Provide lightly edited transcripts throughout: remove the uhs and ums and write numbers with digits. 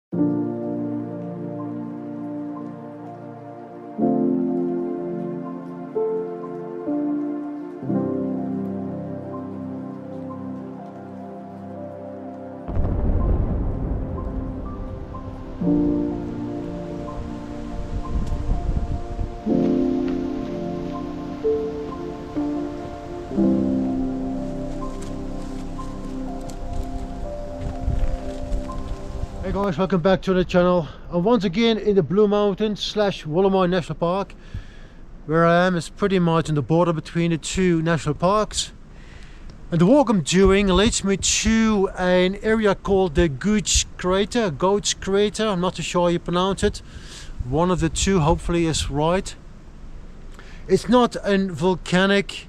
Hey guys, welcome back to the channel. I'm once again in the Blue Mountains / Wollomai National Park. Where I am is pretty much on the border between the two national parks. And the walk I'm doing leads me to an area called the Gooch crater, Gooch crater. I'm not too sure how you pronounce it. One of the two hopefully is right. It's not a volcanic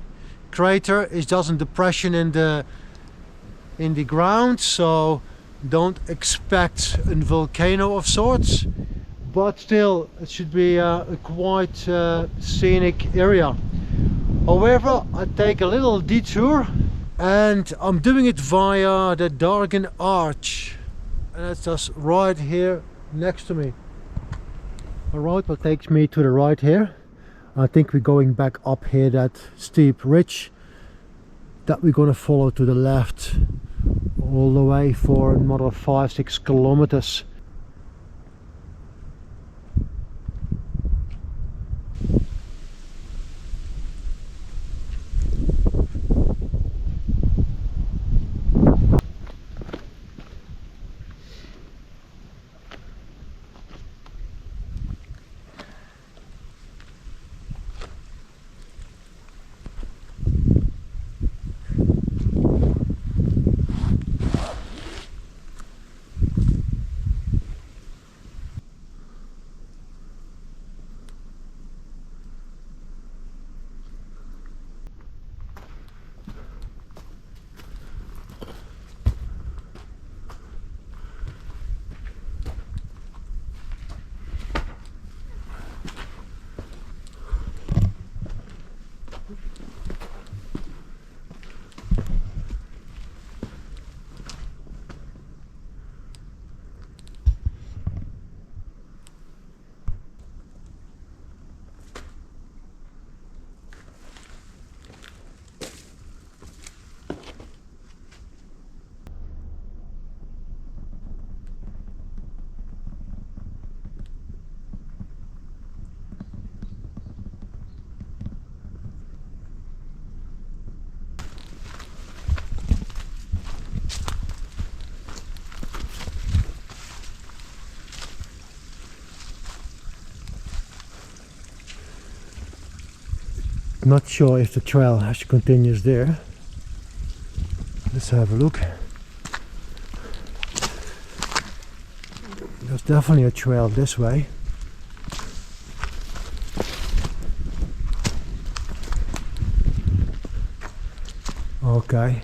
crater, it's just a depression in the ground, so don't expect a volcano of sorts, but still it should be a quite scenic area. However, I take a little detour and I'm doing it via the Dargan Arch, and that's just right here next to me. A road that takes me to the right here. I think we're going back up here that steep ridge that we're going to follow to the left all the way for another 5-6 kilometers. Not sure if the trail actually continues there. Let's have a look. There's definitely a trail this way. Okay,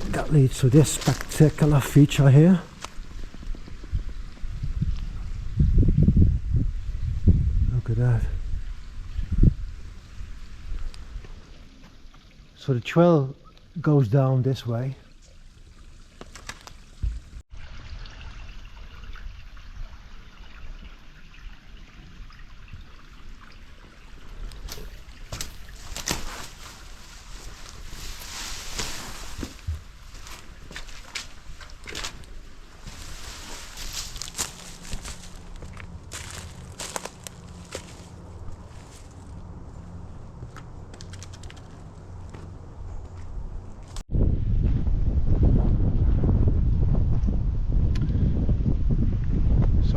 that leads to this spectacular feature here. Look at that. So the trail goes down this way.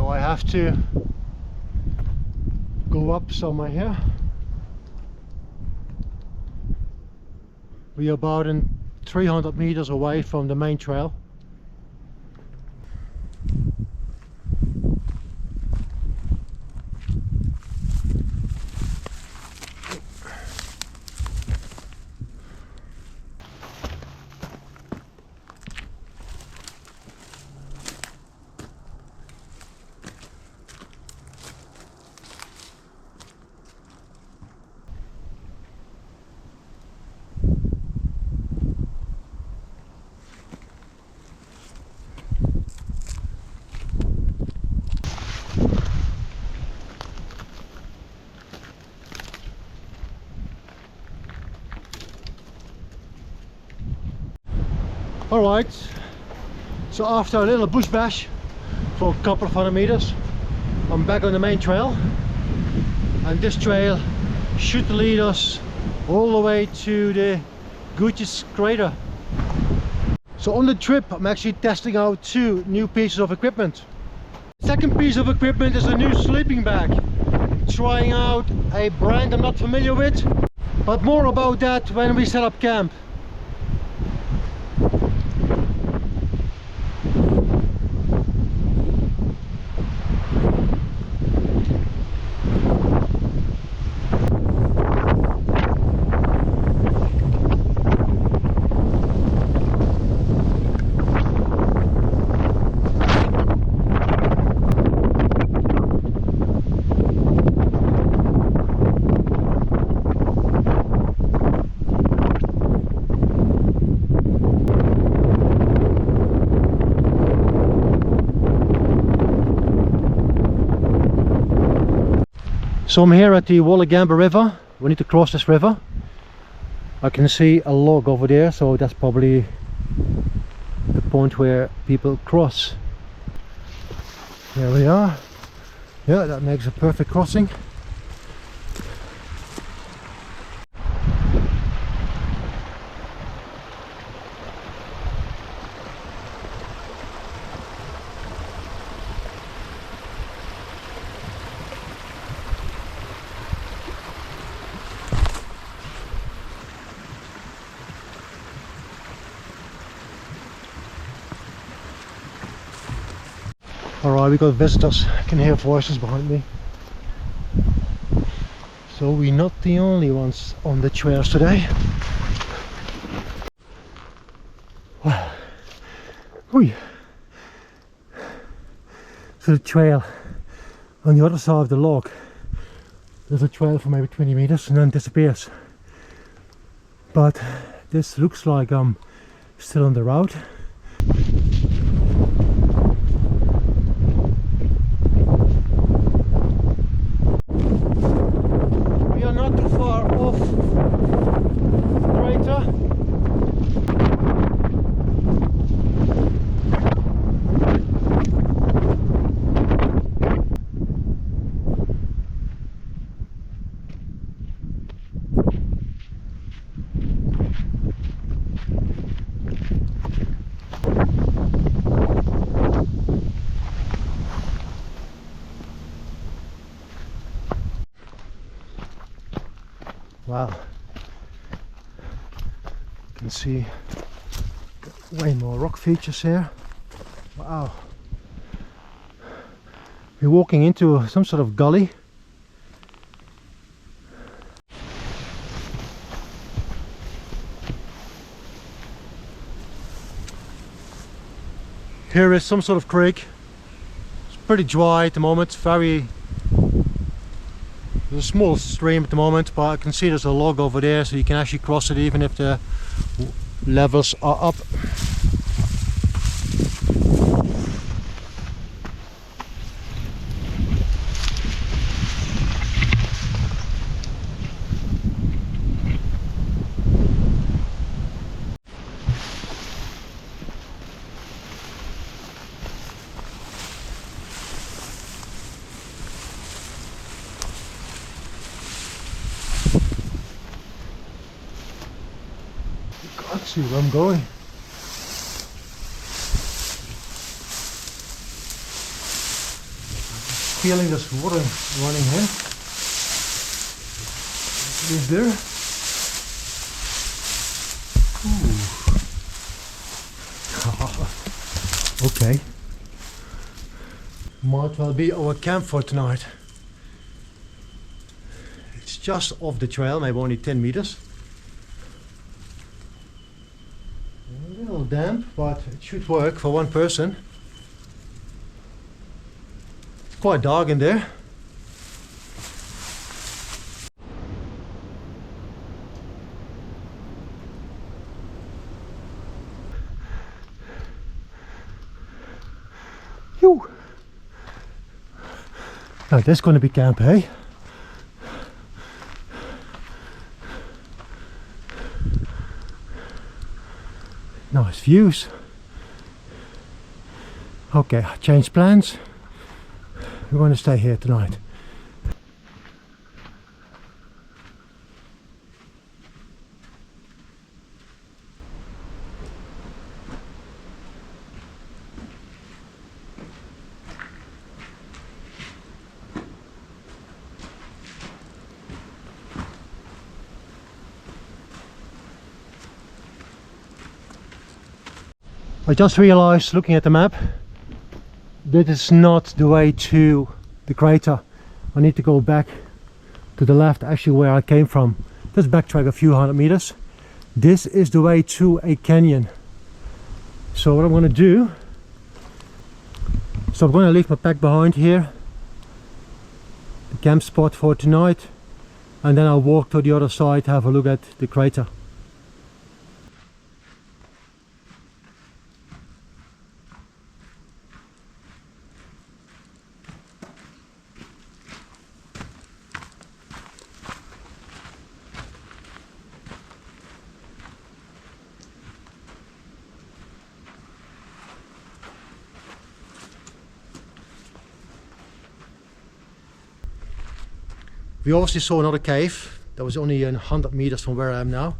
I have to go up somewhere here. We are about 300 meters away from the main trail. Alright, so after a little bush bash for a couple of 100 meters, I'm back on the main trail, and this trail should lead us all the way to the Goochs crater. So on the trip I'm actually testing out 2 new pieces of equipment. Second piece of equipment is a new sleeping bag. Trying out a brand I'm not familiar with, but more about that when we set up camp. So I'm here at the Wollongamba River. We need to cross this river. I can see a log over there, so that's probably the point where people cross. Here we are. Yeah, that makes a perfect crossing. Alright, we got visitors. I can hear voices behind me. So we're not the only ones on the trails today. Wow. Oi. So the trail on the other side of the log, there's a trail for maybe 20 meters and then disappears. But this looks like I'm still on the route. Wow, you can see way more rock features here. Wow, we're walking into some sort of gully. Here is some sort of creek. It's pretty dry at the moment, there's a small stream at the moment, but I can see there's a log over there, so you can actually cross it even if the levels are up. Let's see where I'm going. Feeling this water running here. Is there? Ooh. Okay. Might well be our camp for tonight. It's just off the trail, maybe only 10 meters. A little damp, but it should work for one person. It's quite dark in there. Phew. Now this is going to be camp, eh? Nice. views. Okay, change plans. We're going to stay here tonight. I just realized, looking at the map, that is not the way to the crater. I need to go back to the left, actually where I came from. Just backtrack a few hundred meters. This is the way to a canyon. So what I'm going to do, I'm going to leave my pack behind here, the camp spot for tonight, and then I'll walk to the other side to have a look at the crater. We obviously saw another cave that was only 100 meters from where I am now,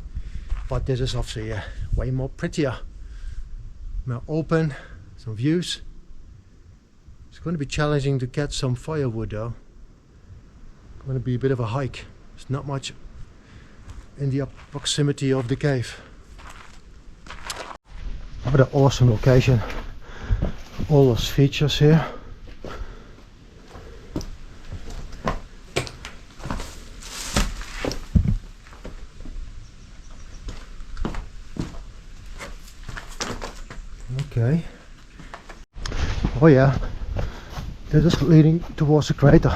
but this is obviously way more prettier, more open, some views. It's going to be challenging to get some firewood though. It's going to be a bit of a hike. There's not much in the proximity of the cave. What an awesome location. All those features here. Okay. Oh yeah, they're just leading towards the crater.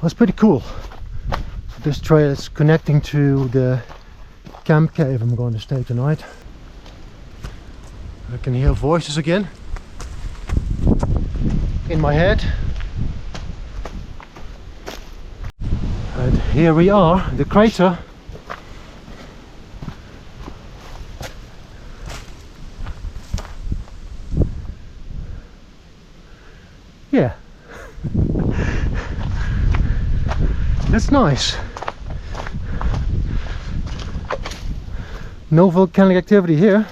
That's pretty cool. This trail is connecting to the camp cave I'm going to stay tonight. I can hear voices again in my head. And here we are, the crater. Yeah, that's nice. No volcanic activity here.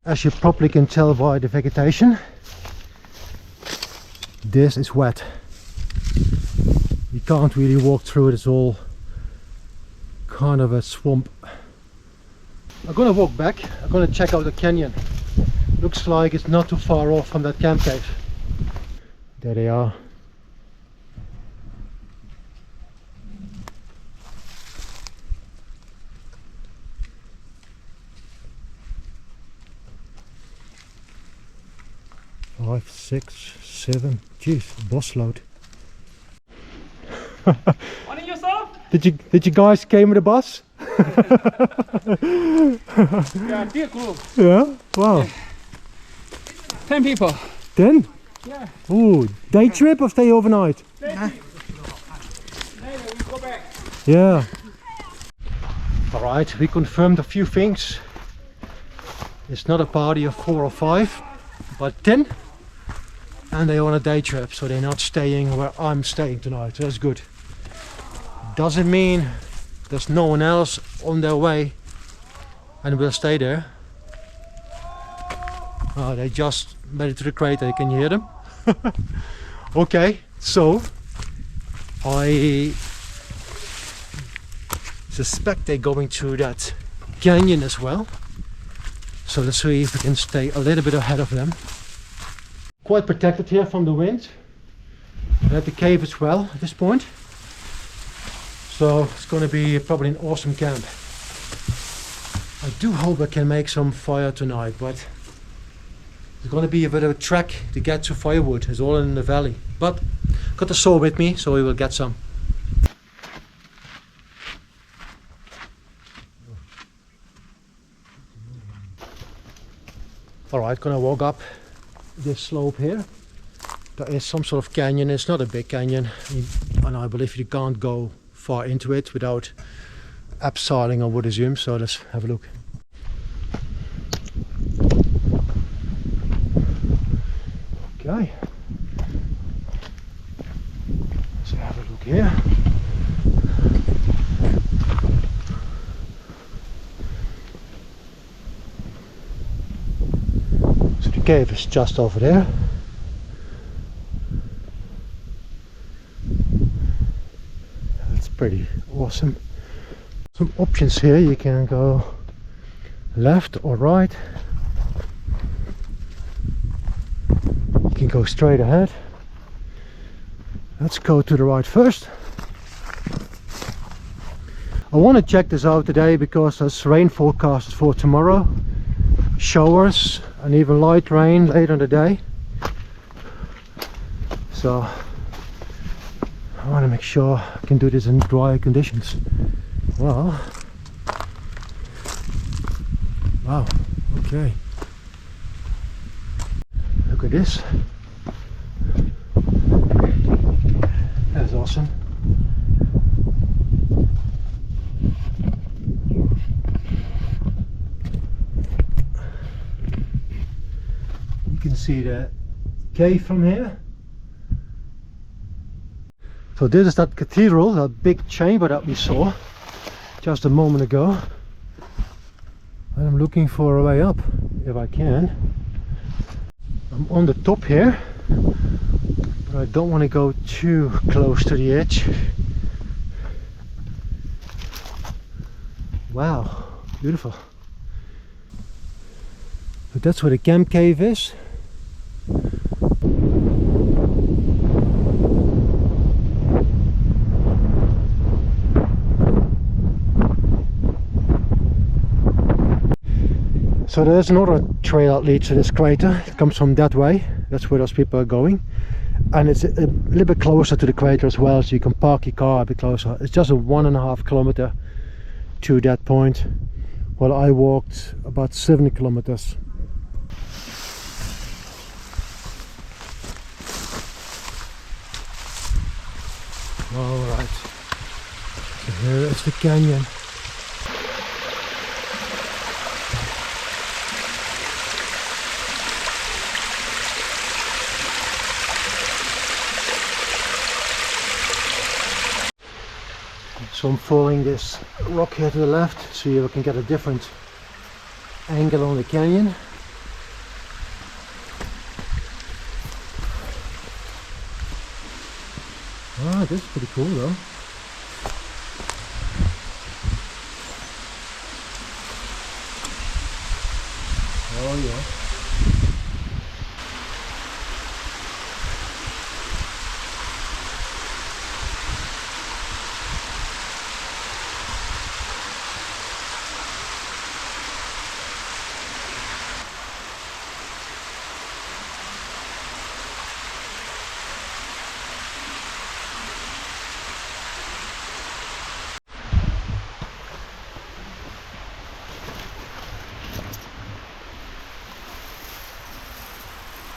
As you probably can tell by the vegetation, this is wet. You can't really walk through it, it's all kind of a swamp. I'm gonna walk back, I'm gonna check out the canyon. Looks like it's not too far off from that camp cave. There they are. Five, 6, 7. Jeez, boss load. On yourself? Did you guys came with a bus? Yeah, big group. Yeah. Wow. Yeah. 10 people. 10? Yeah. Ooh, day trip or stay overnight? Later we go back. Yeah. All right, we confirmed a few things. It's not a party of 4 or 5, but 10. And they're on a day trip, so they're not staying where I'm staying tonight, so that's good. Doesn't mean there's no one else on their way and will stay there. Oh, they just made it to the crater, can you hear them? Okay, so I suspect they're going through that canyon as well. So let's see if we can stay a little bit ahead of them. Quite protected here from the wind. And at the cave as well at this point. So it's going to be probably an awesome camp. I do hope I can make some fire tonight, but it's going to be a bit of a trek to get to firewood. It's all in the valley. But got the saw with me, so we will get some. Alright, gonna walk up this slope here. There is some sort of canyon. It's not a big canyon, and I believe you can't go far into it without abseiling, I would assume. So let's have a look. Okay, let's have a look here. So the cave is just over there. That's pretty awesome. Some options here. You can go left or right. You can go straight ahead. Let's go to the right first. I want to check this out today because there's rain forecast for tomorrow, showers and even light rain later in the day. So I want to make sure I can do this in dry conditions. Well, wow, okay. Look at this. That's awesome. You can see the cave from here. So this is that cathedral, that big chamber that we saw just a moment ago. And I'm looking for a way up, if I can. I'm on the top here, but I don't want to go too close to the edge. Wow, beautiful. So that's where the camp cave is. So there's another trail that leads to this crater. It comes from that way. That's where those people are going. And it's a little bit closer to the crater as well, so you can park your car a bit closer. It's just a 1.5 kilometer to that point, while I walked about 70 kilometers. Alright, so here is the canyon. So I'm following this rock here to the left, so you can get a different angle on the canyon. Ah, this is pretty cool though. Oh yeah.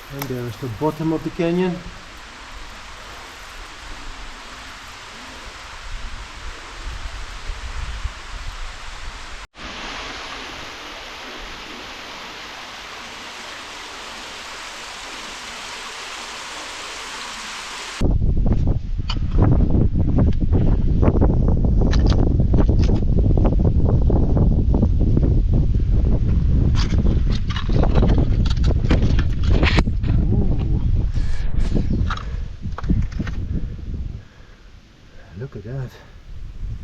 And there's the bottom of the canyon.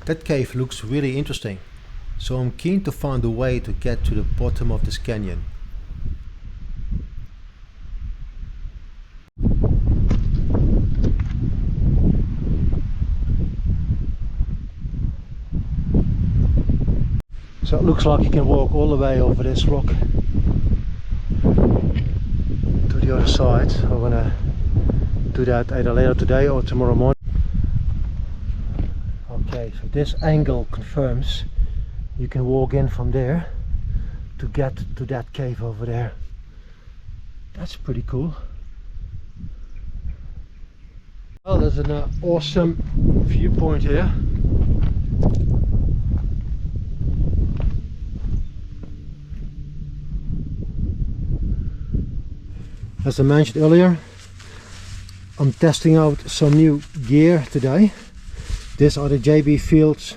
That cave looks really interesting, so I'm keen to find a way to get to the bottom of this canyon. So it looks like you can walk all the way over this rock to the other side. I'm gonna do that either later today or tomorrow morning. Okay, so this angle confirms you can walk in from there to get to that cave over there. That's pretty cool. Well, there's an awesome viewpoint here. As I mentioned earlier, I'm testing out some new gear today. These are the JB Fields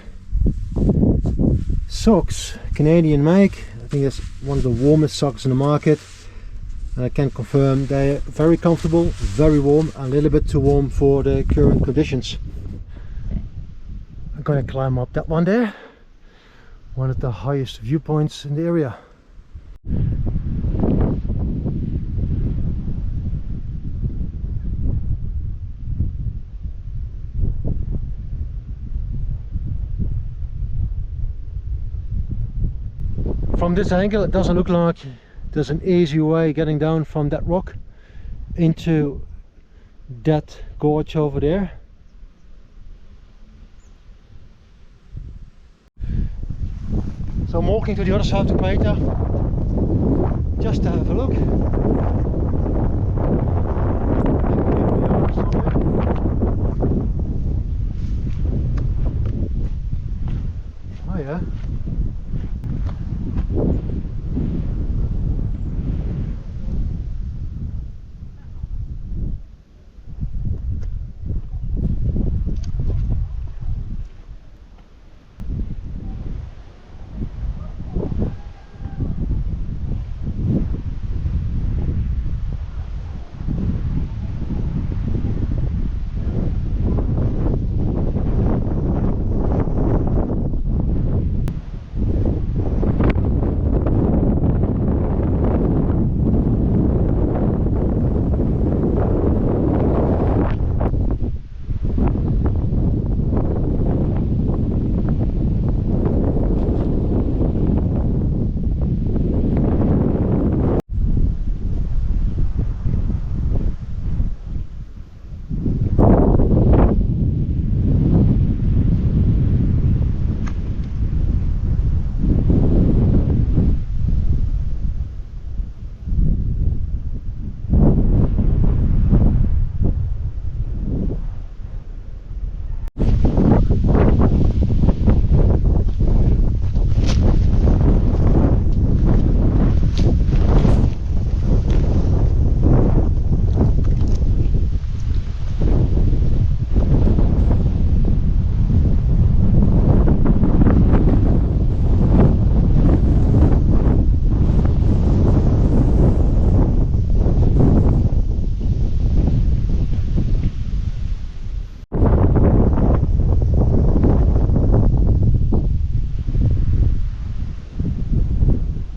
socks, Canadian make. I think it's one of the warmest socks in the market. I can confirm they're very comfortable, very warm, and a little bit too warm for the current conditions. I'm gonna climb up that one there, one of the highest viewpoints in the area. From this angle it doesn't look like there's an easy way getting down from that rock into that gorge over there. So I'm walking to the other side of the crater just to have a look. Oh yeah.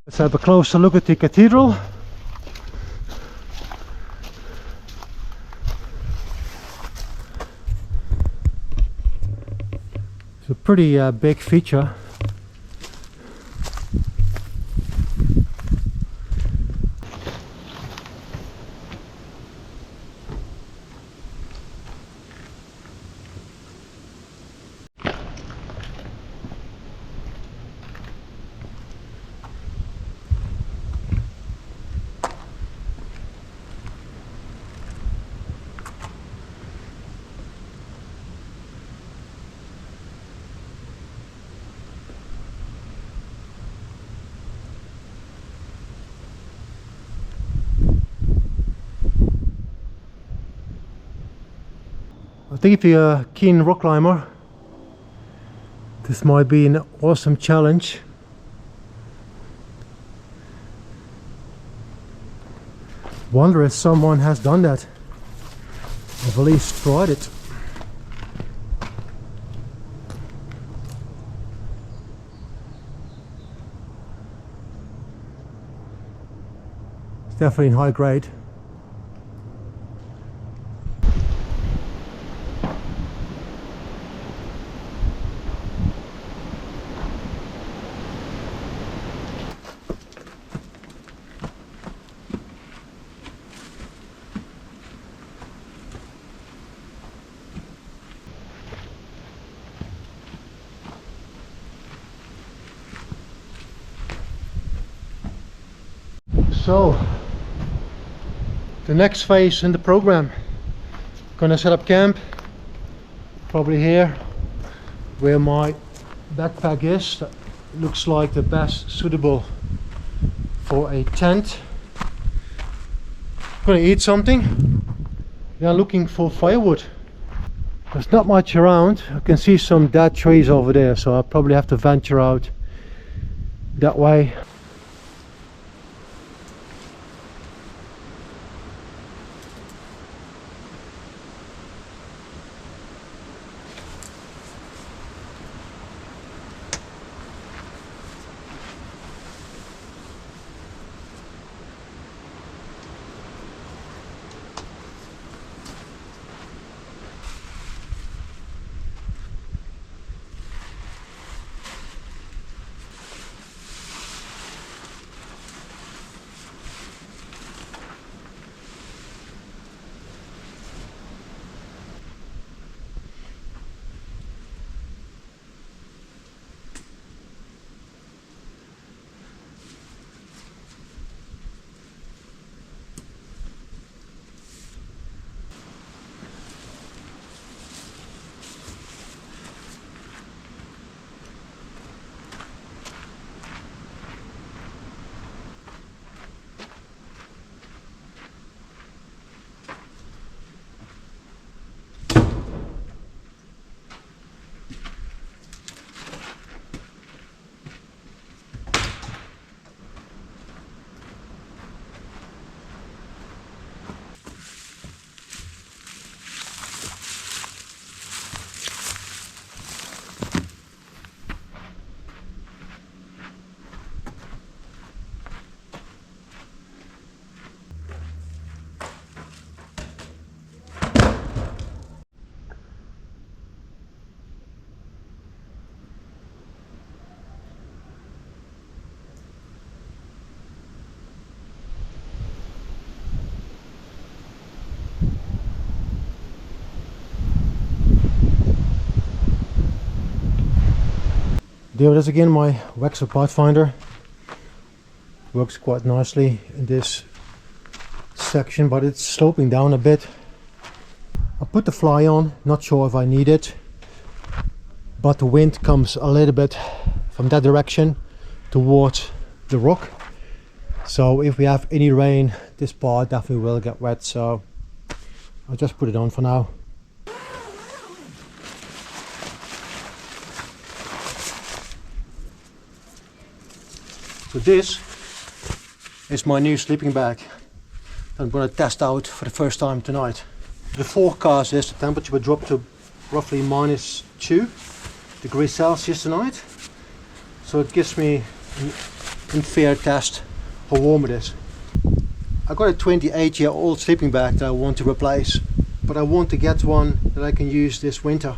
Let's have a closer look at the cathedral. It's a pretty big feature. I think if you're a keen rock climber, this might be an awesome challenge. Wonder if someone has done that, or at least tried it. It's definitely in high grade. So the next phase in the program. Gonna set up camp, probably here where my backpack is. That looks like the best suitable for a tent. Gonna eat something. Yeah, looking for firewood. There's not much around. I can see some dead trees over there, so I'll probably have to venture out that way. There it is again, my Wechsel Pathfinder. Works quite nicely in this section, but it's sloping down a bit. I put the fly on, not sure if I need it, but the wind comes a little bit from that direction towards the rock. So if we have any rain, this part definitely will get wet, so I'll just put it on for now. So this is my new sleeping bag that I'm going to test out for the first time tonight. The forecast is the temperature will drop to roughly -2 degrees Celsius tonight. So it gives me an unfair test how warm it is. I got a 28-year-old sleeping bag that I want to replace, but I want to get one that I can use this winter.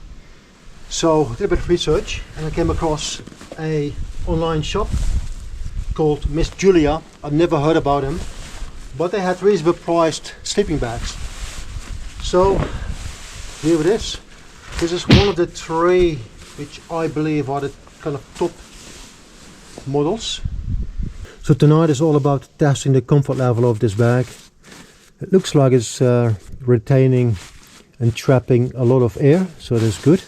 So I did a bit of research and I came across a online shop called Miss Julia. I've never heard about them, but they had reasonable priced sleeping bags. So here it is. This is one of the 3 which I believe are the kind of top models. So tonight is all about testing the comfort level of this bag. It looks like it's retaining and trapping a lot of air, so that's good.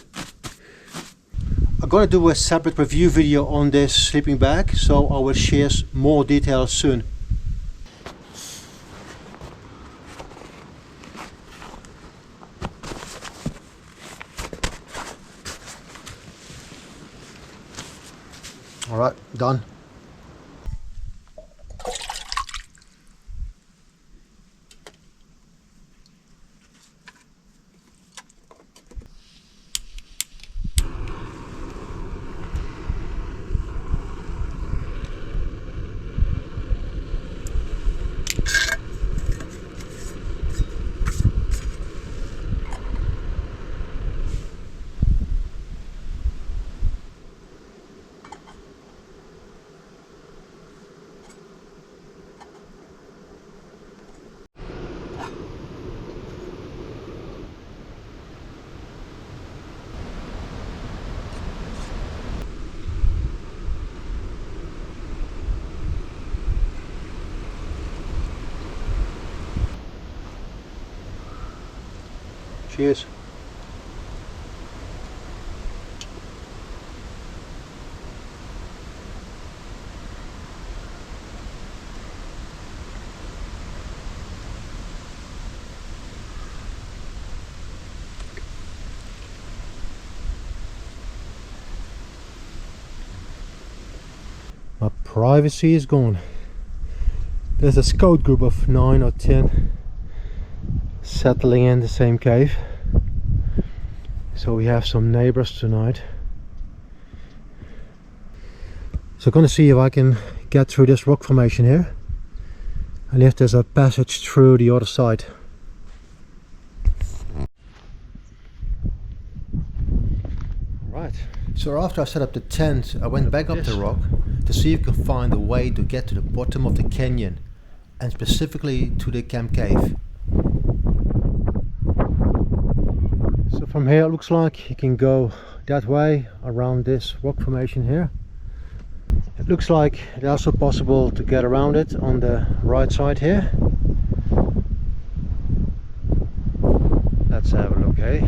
I'm going to do a separate review video on this sleeping bag, so I will share more details soon. Alright, done. Cheers. My privacy is gone. There's a scout group of 9 or 10 settling in the same cave. So we have some neighbors tonight. So I'm gonna see if I can get through this rock formation here and if there's a passage through the other side. Right. So after I set up the tent, I went back up the rock to see if I could find a way to get to the bottom of the canyon, and specifically to the camp cave. So from here it looks like you can go that way around this rock formation here. It looks like it's also possible to get around it on the right side here. Let's have a look, eh?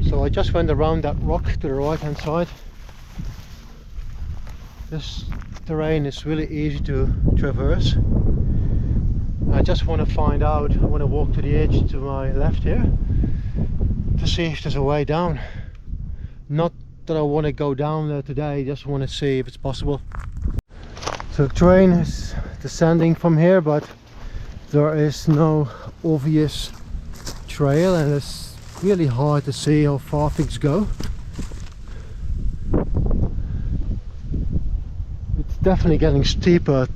So I just went around that rock to the right hand side. This terrain is really easy to traverse. I just want to find out, I want to walk to the edge to my left here to see if there's a way down. Not that I want to go down there today, just want to see if it's possible. So the terrain is descending from here, but there is no obvious trail and it's really hard to see how far things go. It's definitely getting steeper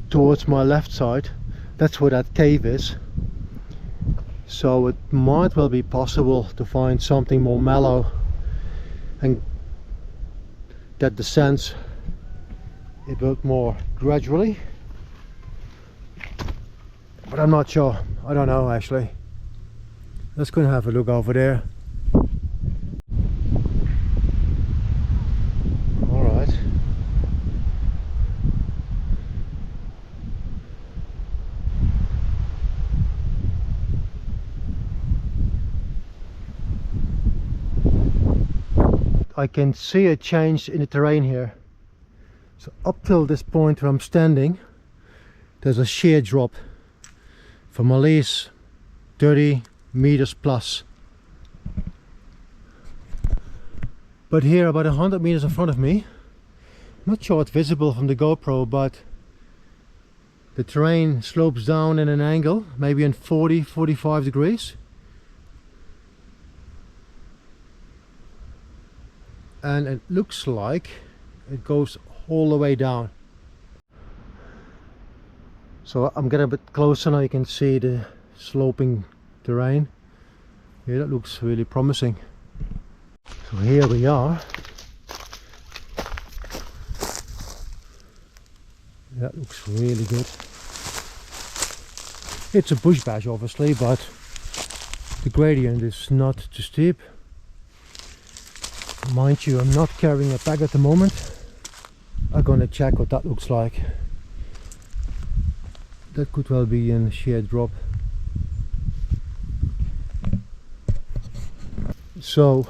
towards my left side. That's where that cave is. So it might well be possible to find something more mellow and that descends a bit more gradually. But I'm not sure. I don't know actually. Let's go and have a look over there. Alright. I can see a change in the terrain here. So up till this point where I'm standing, there's a sheer drop from at least 30 meters plus. But here about 100 meters in front of me, not sure it's visible from the GoPro, but the terrain slopes down in an angle, maybe in 40-45 degrees. And it looks like it goes all the way down. So I'm getting a bit closer now, you can see the sloping terrain. Yeah, that looks really promising. So here we are. That looks really good. It's a bush bash obviously, but the gradient is not too steep. Mind you, I'm not carrying a pack at the moment. I'm gonna check what that looks like. That could well be a sheer drop. So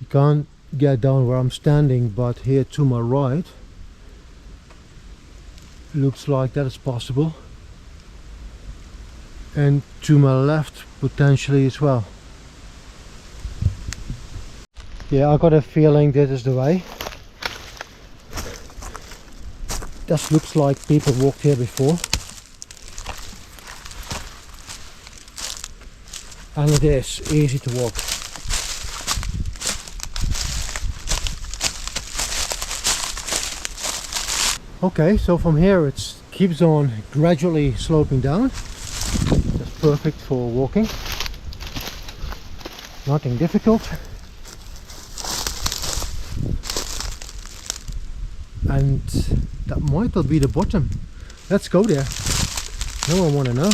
you can't get down where I'm standing, but here to my right looks like that is possible, and to my left potentially as well. Yeah, I got a feeling this is the way. This looks like people walked here before. And it is easy to walk. Okay, so from here it keeps on gradually sloping down. That's perfect for walking. Nothing difficult. And that might well be the bottom. Let's go there. No one want to know.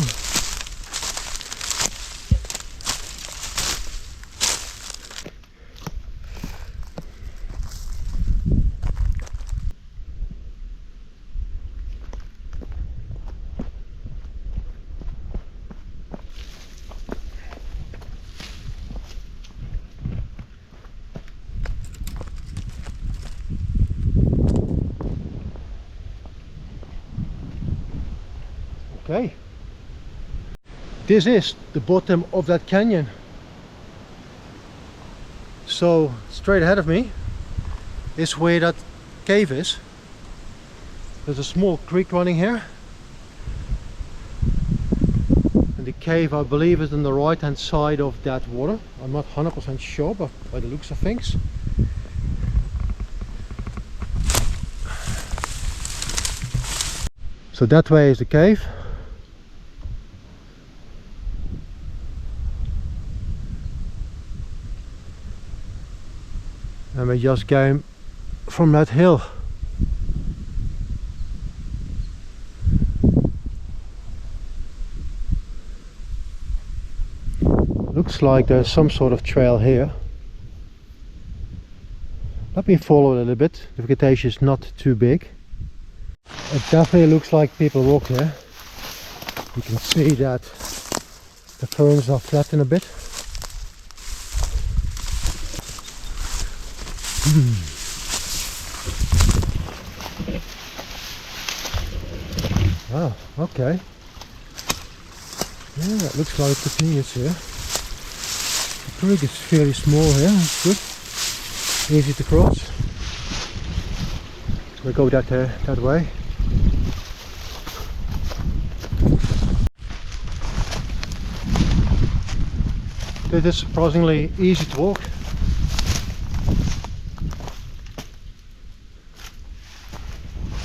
Okay, this is the bottom of that canyon. So straight ahead of me is where that cave is. There's a small creek running here, and the cave, I believe, is on the right hand side of that water. I'm not 100% sure, but by the looks of things. So that way is the cave. And we just came from that hill. Looks like there's some sort of trail here. Let me follow a little bit. The vegetation is not too big. It definitely looks like people walk here. You can see that the ferns are flattened a bit. Wow, okay. Yeah, it looks like it continues here. The creek is fairly small here, it's good. Easy to cross. We go that way. It is surprisingly easy to walk.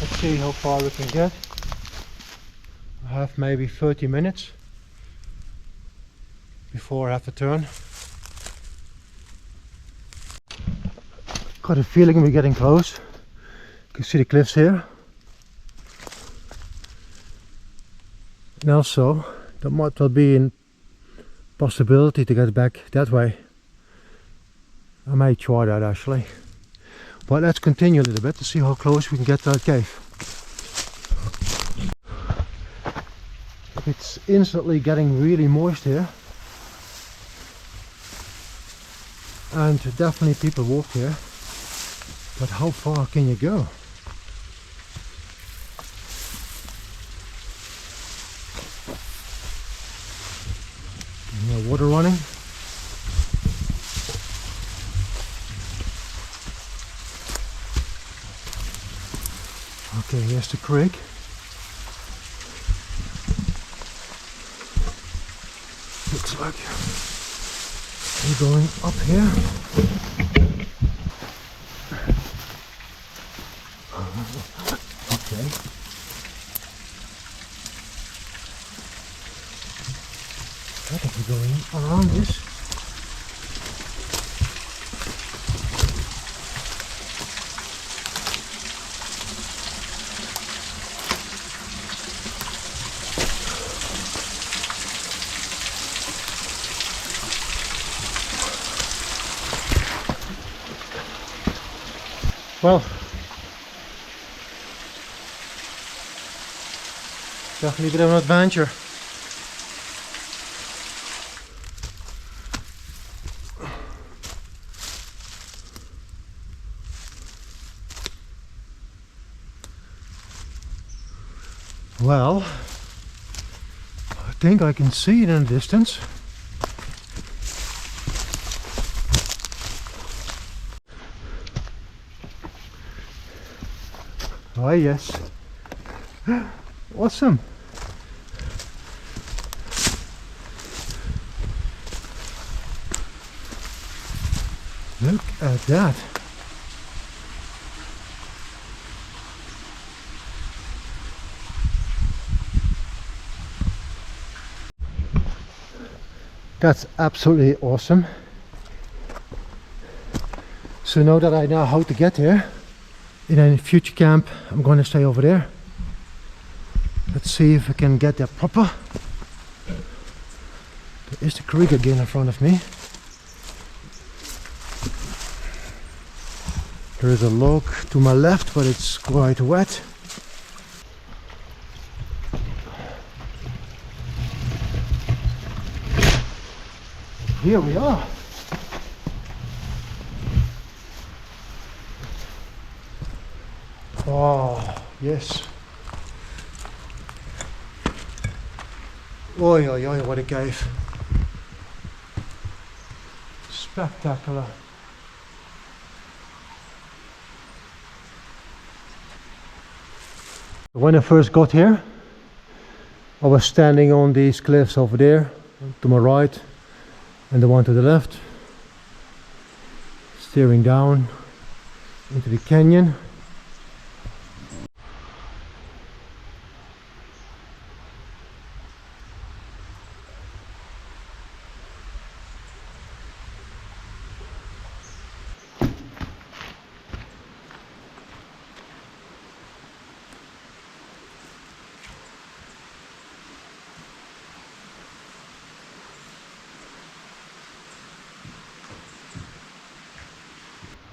Let's see how far we can get. I have maybe 30 minutes before I have to turn. Got a feeling we're getting close. You can see the cliffs here. And also, there might well be a possibility to get back that way. I may try that actually. But let's continue a little bit to see how close we can get to that cave. It's instantly getting really moist here. And definitely people walk here. But how far can you go? Water running. Okay, here's the creek. Looks like we're going up here. Okay. I think we're going around this. Well, definitely a bit of an adventure. Well, I think I can see it in the distance. Oh yes. Awesome. Look at that. That's absolutely awesome. So now that I know how to get here, in a future camp I'm going to stay over there. Let's see if I can get there proper. There is the creek again in front of me. There is a log to my left, but it's quite wet. Here we are. Oh, yes. Oi, oi, oi, what a cave. Spectacular. When I first got here, I was standing on these cliffs over there, to my right, and the one to the left, steering down into the canyon.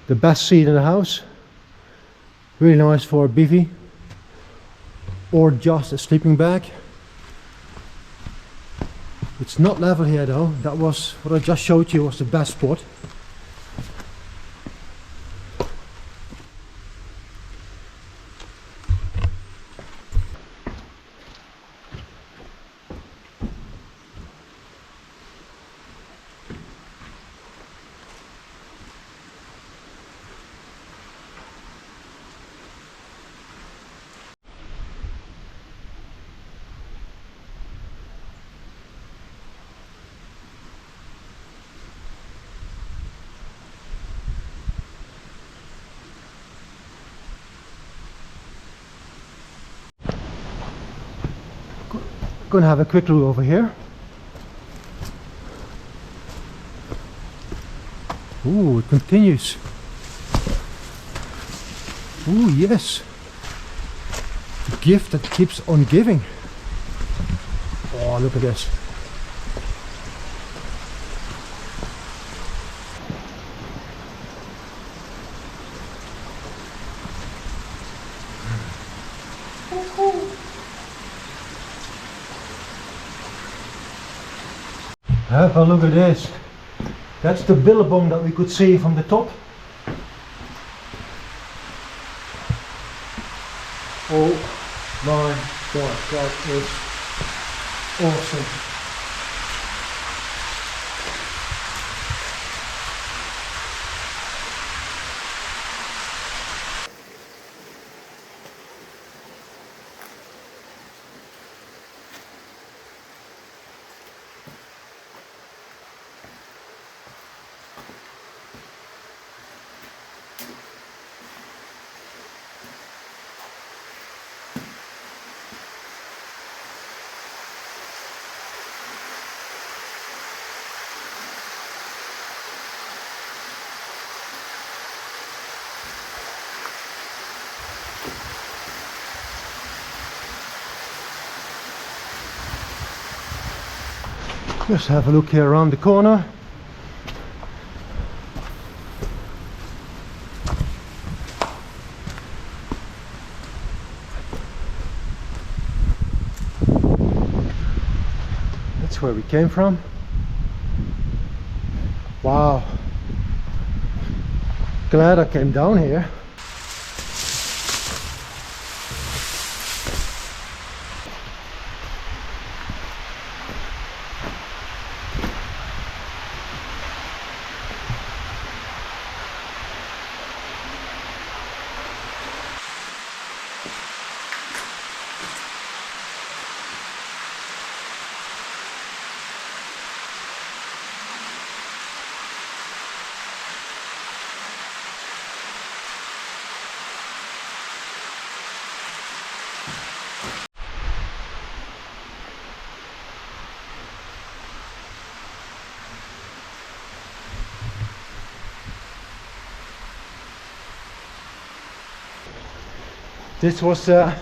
The best seat in the house, really nice for a bivvy or just a sleeping bag. It's not level here though. That was what I just showed you, was the best spot. Gonna have a quick look over here. Ooh, it continues. Ooh, yes. The gift that keeps on giving. Oh, look at this. Have a look at this. That's the Billabong that we could see from the top. Oh my god, that is awesome. Just have a look here around the corner. That's where we came from. Wow. Glad I came down here. This was a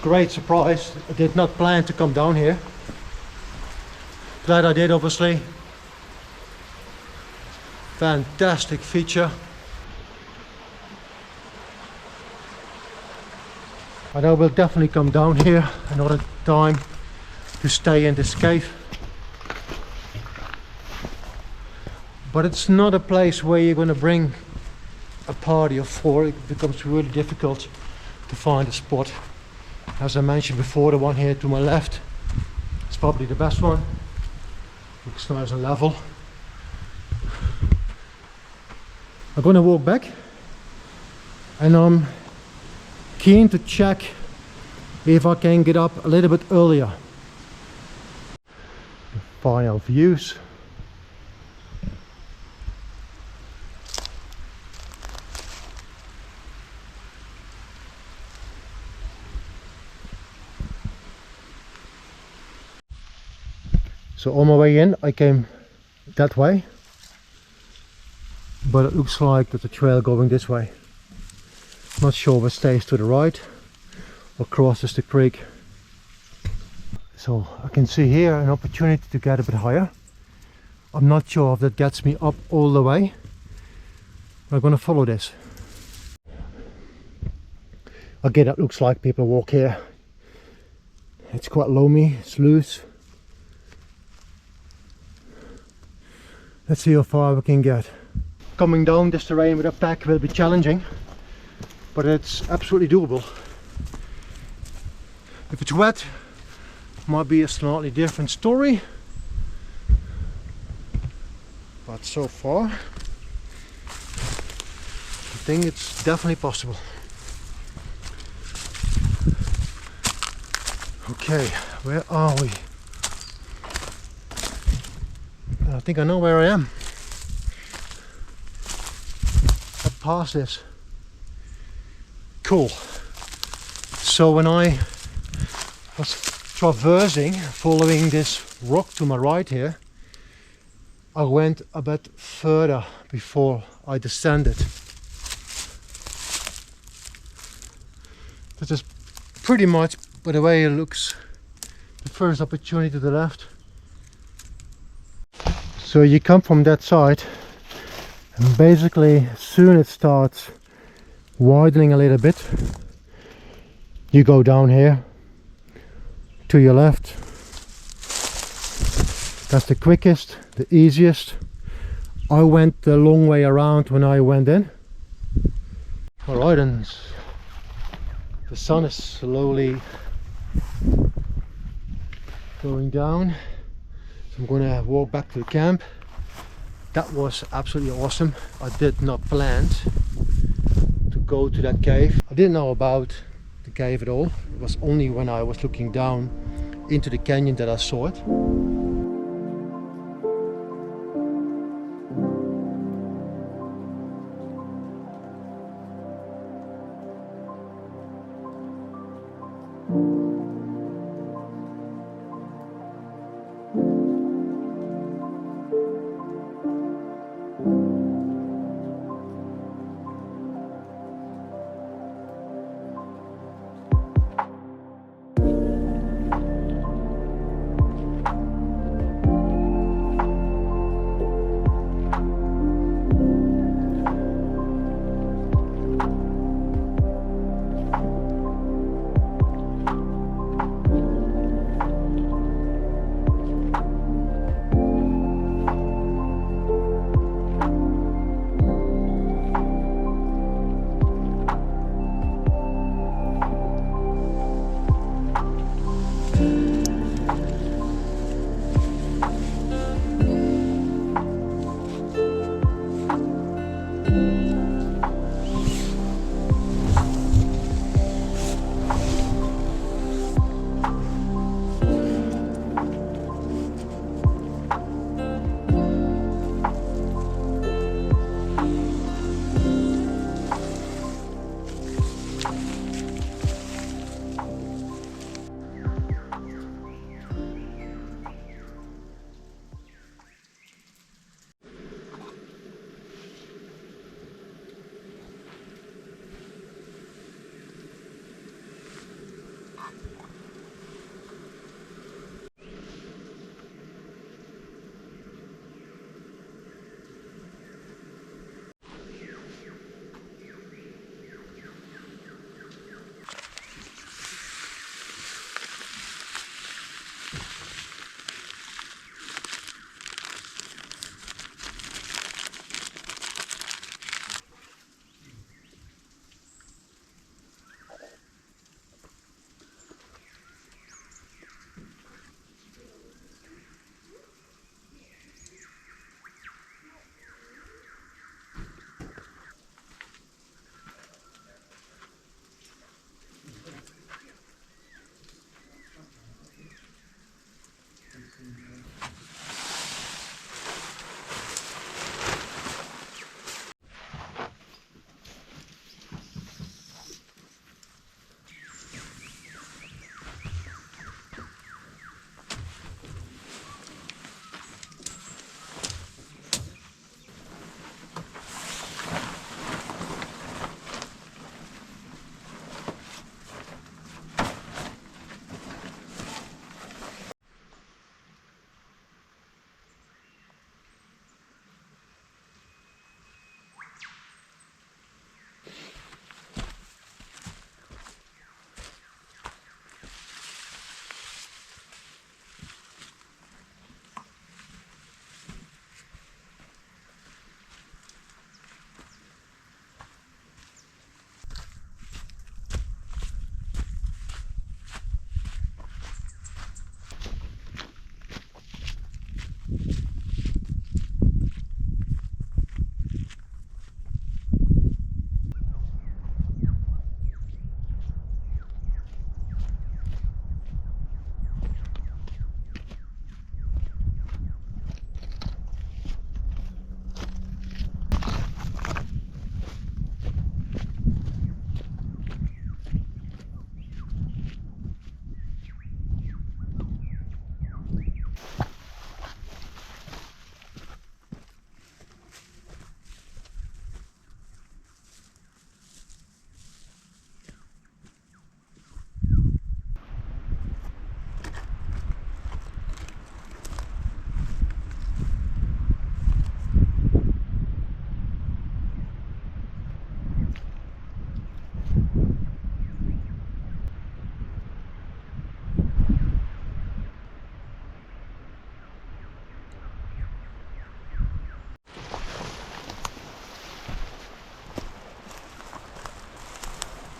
great surprise. I did not plan to come down here. Glad I did, obviously. Fantastic feature. And I will definitely come down here another time to stay in this cave. But it's not a place where you're going to bring a party of 4. It becomes really difficult to find a spot. As I mentioned before, the one here to my left is probably the best one. Looks nice and level. I'm going to walk back, and I'm keen to check if I can get up a little bit earlier. The final views. So on my way in, I came that way, but it looks like there's a trail going this way. Not sure if it stays to the right or crosses the creek. So I can see here an opportunity to get a bit higher. I'm not sure if that gets me up all the way. I'm going to follow this. Again, it looks like people walk here. It's quite loamy, it's loose. Let's see how far we can get. Coming down this terrain with a pack will be challenging, but it's absolutely doable. If it's wet, might be a slightly different story, but so far I think it's definitely possible. Okay, where are we? I think I know where I am. I passed this. Cool. So when I was traversing, following this rock to my right here, I went a bit further before I descended. This is pretty much, by the way it looks, the first opportunity to the left. So you come from that side, and basically as soon as it starts widening a little bit, you go down here to your left. That's the quickest, the easiest. I went the long way around when I went in. Alright, and the sun is slowly going down. I'm gonna walk back to the camp. That was absolutely awesome. I did not plan to go to that cave. I didn't know about the cave at all. It was only when I was looking down into the canyon that I saw it.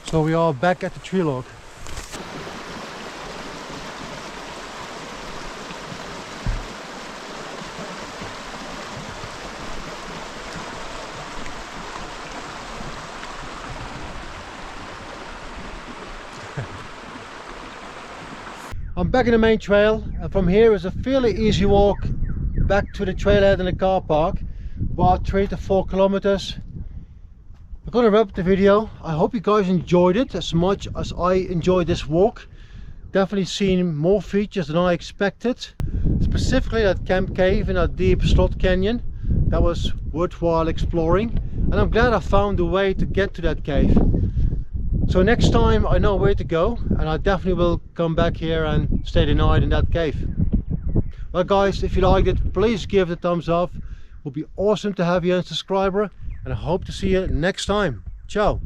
So we are back at the tree log. I'm back in the main trail, and from here is a fairly easy walk back to the trailhead and the car park, about 3 to 4 kilometers. I'm gonna wrap up the video. I hope you guys enjoyed it as much as I enjoyed this walk. Definitely seen more features than I expected, specifically that camp cave in that deep slot canyon. That was worthwhile exploring, and I'm glad I found a way to get to that cave. So next time I know where to go, and I definitely will come back here and stay the night in that cave. Well guys, if you liked it, please give it a thumbs up. It would be awesome to have you as a subscriber, and I hope to see you next time. Ciao.